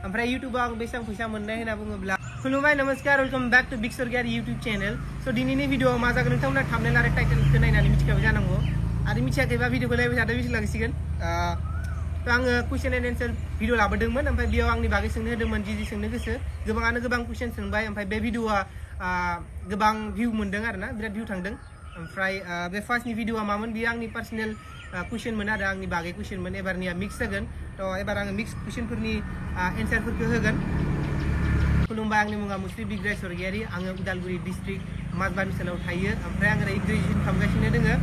ओमफ्राय YouTube आं बेसेबां फैसा मोननाय होनना बुङोब्ला खुलुमबाय नमस्कार welcome back to big Sargiyari YouTube channel so दिनैनि भिडिअ मा जागोन नोंथांमोना थाम्बनेल आरो टाइटेलखौ नायनानै मिथिखाबाय जानांगौ आरो मिथियाखैबा भिडिअखौ नायबाय थादो मिथिलांसिगोन थ' आङो कुइसन एन्ड एन्सार भिडिअ लाबोदोंमोन ओमफ्राय बेयाव आंनि बागै सोंनो होदोंमोन जि सोंनो गोसो गोबाङानो गोबां कुइसन सोंबाय ओमफ्राय बे भिडिअआ गोबां भिउ मोनदों आरोना बिराद भिउ थांदों ओमफ्राय बे फार्स्टनि भिडिअआ मामोन बियो आंनि पार्सनेल कुइसनमोन आरो आंनि बागै कुइसनमोन एबारनिया मिक्स जागोन थ' एबार आङो मिक्स कुइसनफोरनि एन्सारफोरखौ होगोन खुलुमबाय आंनि मुङा मुस्रि बिग्राय सरगियारि आङो उदालगुरि डिस्ट्रिक्ट माजबाद ओनसोलाव थायो ओमफ्राय आं ओरै ग्रेजुवेसन खालामगासिनो दोङो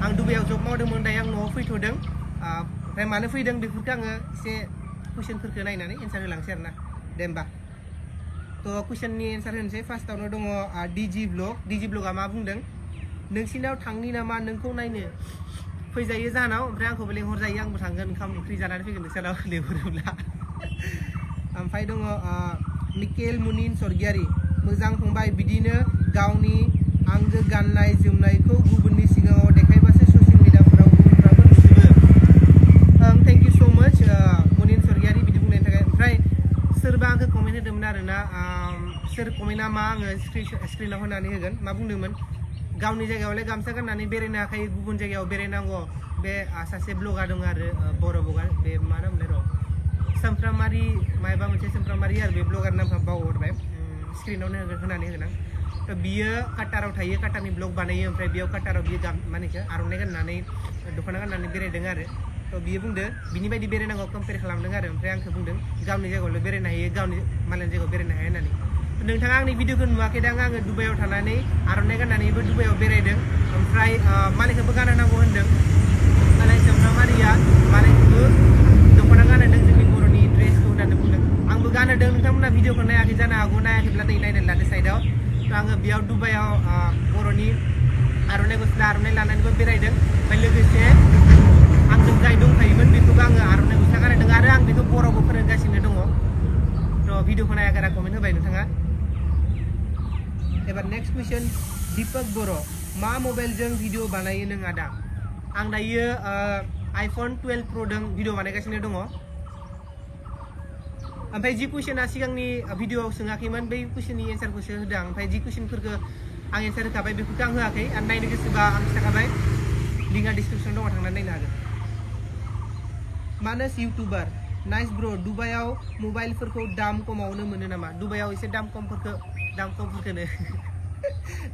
आं दुबाइयाव जब मावदोंमोन दायो आं न'आव फैथ'दों ओमफ्राय मानो फैदों बेफोरखौ आङो एसे कुइसनफोरखौ नायनानै एन्सार होलांसै आरोना दे होमबा थ' कुइसननि एन्सार होनोसै फार्स्टआवनो दङ डिजि ब्लगआ मा बुंदों नोंसिनाव थांनि नामा नोंखौ नायनो फैजायो जाहानाव ओमफ्राय आंखौबो लेंहरजायो आंबो थांगोन ओंखाम ओंख्रि जानानै फैगोन नोंसोरनाव लेंहरोब्ला ओमफ्राय दङ मिकेल मुनिन सरगियारि मोजां फंबाय बिदिनो गावनि आंगो गाननाय जोमनायखौ गुबुननि सिगाङाव देखायबासो ससियेल मिडियाफोराव गुबुनफ्राबो नुजोबो थेंक इउ स' माच मुनिन सरगियारि बिदि बुंनायनि थाखाय ओमफ्राय सोरबा आंखौ कमेन्ट होदोंमोन आरोना सोर कमेन्टआ मा आङो स्क्रिनाव होनानै होगोन मा बुंदोंमोन गावनि जायगायावलाय गामसा गाननानै बेरायनो हाखायो गुबुन जायगायाव बेरायनांगौ बे सासे ब्लगार दङ आरो बर' ब्लगार बे मा नामलाय र' सोमफ्रामारि मायबा मोनसे सोमफ्रामारि आरो बे ब्लगार नामखौ बावहरबाय स्क्रिनावनो होनानै होगोन आं थ' बियो काटाराव थायो काटारनि ब्लग बानायो ओमफ्राय बेयाव काटाराव बियो मानेखो आर'नाइ गाननानै दख'ना गाननानै बेरायदों आरो थ' बियो बुंदों बिनि बायदि बेरायनांगौ कम्पेयार खालामदों आरो ओमफ्राय आंखौ बुंदों गावनि जायगायावल' बेरायनो हायो गावनि मालायनि जायगायाव बेरायनो हाया होननानै नोंथाङा आंनि भिडिअखौ नुवाखैदां आङो दुबाइयाव थानानै आर'नाइ गाननानैबो दुबाइयाव बेरायदों ओमफ्राय मालायखौबो गानहोनांगौ होनदों मालाय सोमफ्रामारिया मालायखौबो दख'ना गानहोदों जोंनि बर'नि ड्रेसखौ होननानै बुंदों आंबो गानहोदों नोंथांमोना भिडिअखौ नायाखै जानो हागौ नायाखैब्ला दै नायनानै लादो साइडआव थ' आङो बेयाव दुबाइयाव बर'नि आर'नाइ गस्ला आर'नाइ लानानैबो बेरायदों ओमफ्राय लोगोसे आंजों जाय दंखायोमोन बेखौबो आङो आर'नाइ गस्ला गानहोदों आरो आं बेखौ बर'बो फोरोंगासिनो दङ थ' भिडिअखौ नायाखै कमेन्ट होबाय नोंथाङा एबार नेक्स्ट कुइसन दीपक बर' मा मबाइलजों भिडिअ बानायो नों आदा आं दायो आइफन 12 प्रोजों भिडिअ बानायगासिनो दङ ओमफ्राय जि कुइसना सिगांनि भिडिअआव सोङाखैमोन बै कुइसननि एन्सारखौसो होदों ओमफ्राय जि कुइसनफोरखौ आं एन्सार होखाबाय बेफोरखौ आं होआखै आरो नायनो गोसोबा आं खिथाखाबाय लिंकआ डिसक्रिपसन दङ थांनानै नायनो हागोन मानस इउटुबार नाइस ब्र' दुबाइयाव मबाइलफोरखौ दाम खमावनो मोनो नामा दुबाइयाव एसे दाम खमफोरखौनो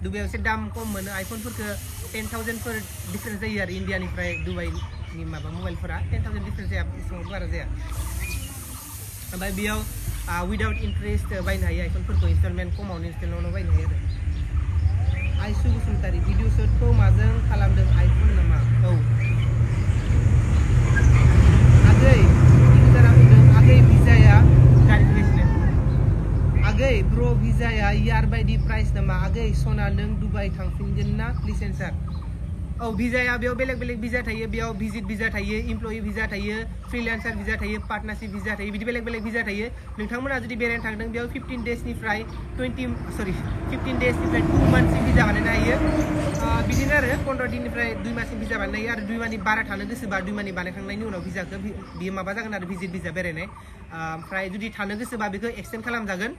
दुबाइयाव एसे दाम खम मोनो आइफनफोरखौ 10,000 फोर डिफारेन्स जायो आरो इन्डियानिफ्राय दुबाइनि माबा मबाइलफोरा 10,000 डिफारेन्स जाया एसेबां बारा जाया ओमफ्राय बेयाव विदाउट इन्टारेस्ट बायनो हायो आइफनफोरखौ इनस्टलमेन्ट खमावनो इनस्टलमेन्टआव बायनो हायो आरो आइसु बसुमतारी भिडिअ शटखौ माजों खालामदों आइफन नामा औ आगै आगै भिजाया गारि फैगासिनो आगै ब्र' भिजाया यार बायदि प्राइस नामा आगै सना नों दुबाइ थांफिनगोन ना प्लिज एन्सार औ भिजाया बेयाव बेलेग बेलेग भिजा थायो बेयाव भिजिट भिजा थायो इमप्लयि भिजा थायो फ्रिलेन्सार भिजा थायो पार्टनारशिप भिजा थायो बिदि बेलेग बेलेग भिजा थायो नोंथांमोना जुदि बेरायनो थांदों बेयाव 15 डेजनिफ्राय 2 मान्थसिम भिजा बानायनो हायो बिदिनो आरो 15 दिननिफ्राय 2 माससिम भिजा बानायनो हायो आरो 2 मासनि बारा थानो गोसोबा 2 मासनि बानायखांनायनि उनाव भिजाखौ बियो माबा जागोन आरो भिजिट भिजा बेरायनाय ओमफ्राय जुदि थानो गोसोबा बेखौ एक्सटेन्ड खालामजागोन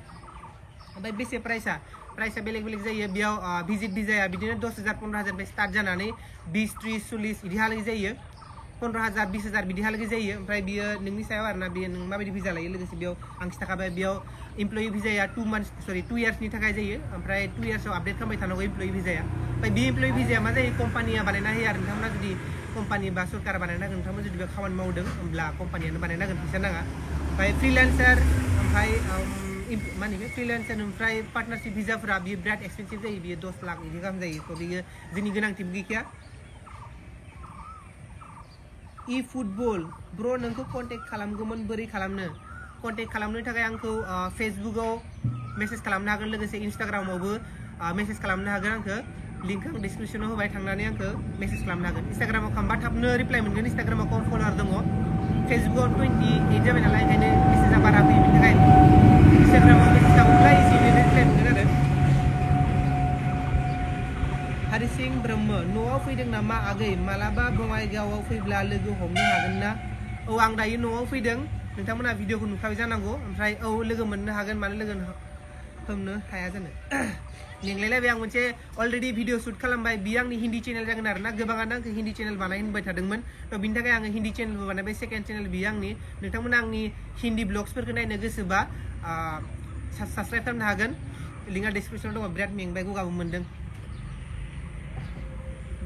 ओमफ्राय बेसे प्राइसा बेलेग बेलेग जायो बेयाव भिजिट भिजाया बिदिनो 10,000 15,000 स्टार्ट जानानै 20 30 40 बिदिहालागै जायो 15,000 20,000 बिदिहालागै जायो ओमफ्राय बियो नोंनि सायाव आरोना बेयो नों माबायदि भिजा लायो लोगोसे बेयाव आं खिथाखाबाय बेयाव इमप्लयि भिजाया 2 इयार्सनि थाखाय जायो ओमफ्राय 2 इयार्सआव आपडेट खालामबाय थानांगौ इमप्लयि भिजाया ओमफ्राय बे इमप्लयि भिजाया मा जायो कम्पानिया बानायना होयो आरो नोंथांमोना जुदि कम्पानि बा सरकार बानायना होगोन नोंथांमोना जुदि बेयाव खामानि मावदों होमब्ला कम्पानियानो बानायना होगोन फैसा नाङा ओमफ्राय फ्रिलेन्सार ओमफ्राय माने बे फ्रिलेन्सार ओमफ्राय पार्टनारशिप भिजाफोरा बियो बिराद एक्सपेन्सिभ जायो बियो 10 लाख बिदि गाहाम जायो थ' बियो जोंनि गोनांथिबो गैखाया इ फुटबल ब्र' नोंखौ कन्टेक्ट खालामगौमोन बोरै खालामनो कन्टेक्ट खालामनो थाखाय आंखौ फेसबुकआव मेसेज खालामनो हागोन लोगोसे इन्स्टाग्रामावबो मेसेज खालामनो हागोन आंखौ लिंकखौ आं डिसक्रिपसनाव होबाय थांनानै आंखौ मेसेज खालामनो हागोन इन्स्टाग्रामाव खालामबा थाबनो रिप्लाय मोनगोन इन्स्टाग्रामाव कम फलोवार दङ फेसबुकआव 28 जाबाय नालाय ओंखायनो मेसेजआ बारा फैयो बेनि थाखाय इन्स्टाग्रामाव मेसेज खालामोब्ला इजिलि रिप्लाय मोनगोन आरो हारिसिं ब्रह्म न'आव फैदों नामा आगै मालाबा बङाइगावआव फैब्ला लोगो हमनो हागोन ना औ आं दायो न'आव फैदों नोंथांमोना भिडिअखौ नुखाबाय जानांगौ ओमफ्राय औ लोगो मोननो हागोन मानो लोगो हमनो हाया जानो लेंलायलायबाय आं मोनसे अलरेडि भिडिअ शुट खालामबाय बियो आंनि हिन्दी चेनेल जागोन आरोना गोबाङानो आंखौ हिन्दी चेनेल बानाय होनबाय थादोंमोन थ' बिनि थाखाय आङो हिन्दी चेनेलबो बानायबाय सेकेन्ड चेनेल बियो आंनि नोंथांमोना आंनि हिन्दी ब्लग्सफोरखौ नायनो गोसोबा साबस्क्राइब खालामनो हागोन लिंकआ डिसक्रिपसनाव दङ बिराद मेंबाय गगाबो मोनदों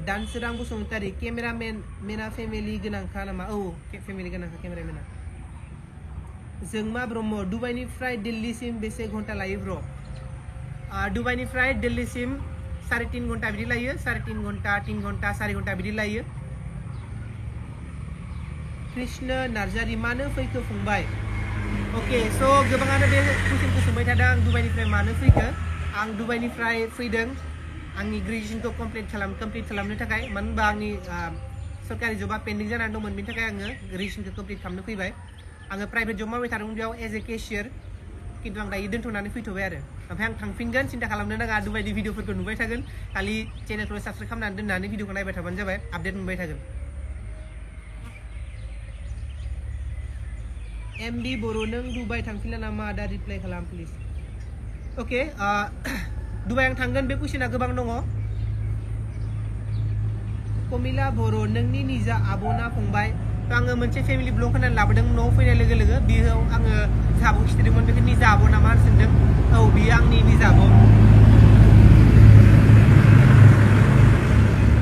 दानसोरां बसुमतारी केमेरामेन मेना फेमिलि गोनांखा नामा औ फेमिलि गोनांखा केमेरामेना जोंमा ब्रह्म दुबाइनिफ्राय दिल्लीसिम बेसे घन्टा लायो ब्र दुबाइनिफ्राय दिल्लीसिम 3.5 घन्टा बिदि लायो 3.5 घन्टा 3 घन्टा 4 घन्टा बिदि लायो कृष्ण नार्जारी मानो फैखो फंबाय ओके स' गोबाङानो बे कुइसनखौ सोंबाय थादों आं दुबाइनिफ्राय मानो फैखो आं दुबाइनिफ्राय फैदों आंनि ग्रेजुएशनखौ कमप्लिट खालामनो थाखाय मानो होनबा आंनि सरकारि जबा पेन्डिं जानानै दंमोन बेनि थाखाय आङो ग्रेजुएशनखौ कमप्लिट खालामनो फैबाय आङो प्राइभेट जब मावबाय थादोंमोन बेयाव एज ए केशियार खिन्थु आं दायो दोनथ'नानै फैथ'बाय आरो ओमफ्राय आं थांफिनगोन सिन्था खालामनो नाङा दुबाइनि भिडिअफोरखौ नुबाय थागोन खालि चेनेलखौ साबस्क्राइब खालामनानै दोननानै भिडिअखौ नायबाय थाबानो जाबाय आपडेट मोनबाय थागोन एमडी बर' नों दुबाइ थांफिनला नामा दा रिप्लाइ खालाम प्लिज अके दुबाइ आं थांगोन बे कुइसना गोबां दङ कमिला बर' नोंनि निजा आब'ना फंबाय आङो मोनसे फेमिलि ब्लग होनानै लाबोदों न'आव फैनाय लोगो लोगो बेयाव आङो जाबो खिथादोंमोन बेखौ निजा आब' नामा सोंदों औ बियो आंनि निजा आब'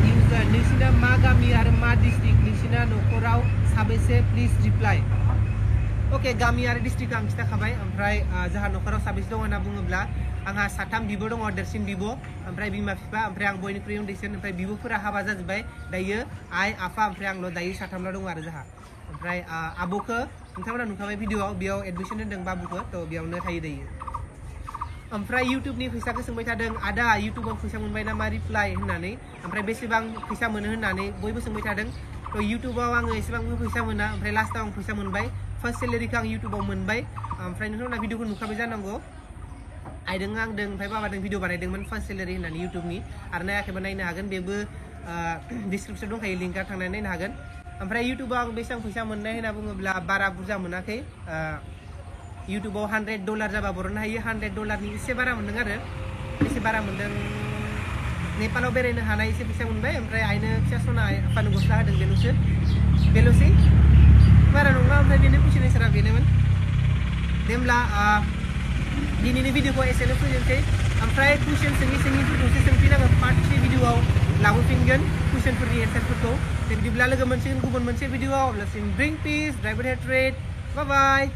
इउजार नोंसिना मा गामि आरो मा डिस्ट्रिक्ट नोंसिना न'खराव साबेसे प्लिज रिप्लाइ ओके गामि आरो डिस्ट्रिक्ट आं खिथाखाबाय ओमफ्राय जोंहा न'खराव साबेसे दङ होनना बुङोब्ला आंहा 3 बिब' दङ देरसिन बिब' ओमफ्राय बिमा बिफा ओमफ्राय आं बयनिख्रुइ उन्दैसिन ओमफ्राय बिब'फोरा हाबा जाजोब्बाय दायो आइ आफा ओमफ्राय आंल' दायो 3ल' दङ आरो जोंहा ओमफ्राय आब'खौ नोंथांमोना नुखाबाय भिडिअआव बेयाव एडमिसन होदों बाबुखौ थ' बेयावनो थायो दायो ओमफ्राय इउटुबनि फैसाखौ सोंबाय थादों आदा इउटुबाव फैसा मोनबाय नामा रिप्लाइ होननानै ओमफ्राय बेसेबां फैसा मोनो होननानै बयबो सोंबाय थादों थ' इउटुबाव आङो एसेबांबो फैसा मोना ओमफ्राय लास्टाव आं फैसा मोनबाय फार्स्ट सेलेरिखौ आं इउटुबाव मोनबाय ओमफ्राय नोंथांमोना भिडिअखौ नुखाबाय जानांगौ आइदों आंदों ओमफ्राय बाबादों भिडिअ बानायदोंमोन फार्स्ट सेलेरि होननानै इउटुबनि आरो नायाखैबा नायनो हागोन बेबो डिसक्रिपसन दंखायो लिंकआ थांनानै नायनो हागोन ओमफ्राय इउटुबाव आं बेसेबां फैसा मोननाय होनना बुङोब्ला बारा बुरजा मोनाखै इउटुबाव $100 जाबा बर'नो हायो $100नि एसे बारा मोनदों आरो एसे बारा मोनदों नेपालाव बेरायनो हानाय एसे फैसा मोनबाय ओमफ्राय आइनो फिसा सना आफानो गस्ला होदों बेल'सै बारा नङा ओमफ्राय बेनो कुइसन एन्सारा बेनोमोन दे होमब्ला दिनैनि भिडिअखौ एसेनो फोजोबसै ओमफ्राय कुइसन सोंथिफोरखौसो सोंफिनाङो पार्ट 3 भिडिअआव लाबोफिनगोन कुइसनफोरनि एन्सारफोरखौ बिदिब्ला लोगो मोनसिगोन गुबुन मोनसे भिडिअआव अब्लासिम ब्रिं पिस ड्राइभ हेड ट्रेड बाय बाय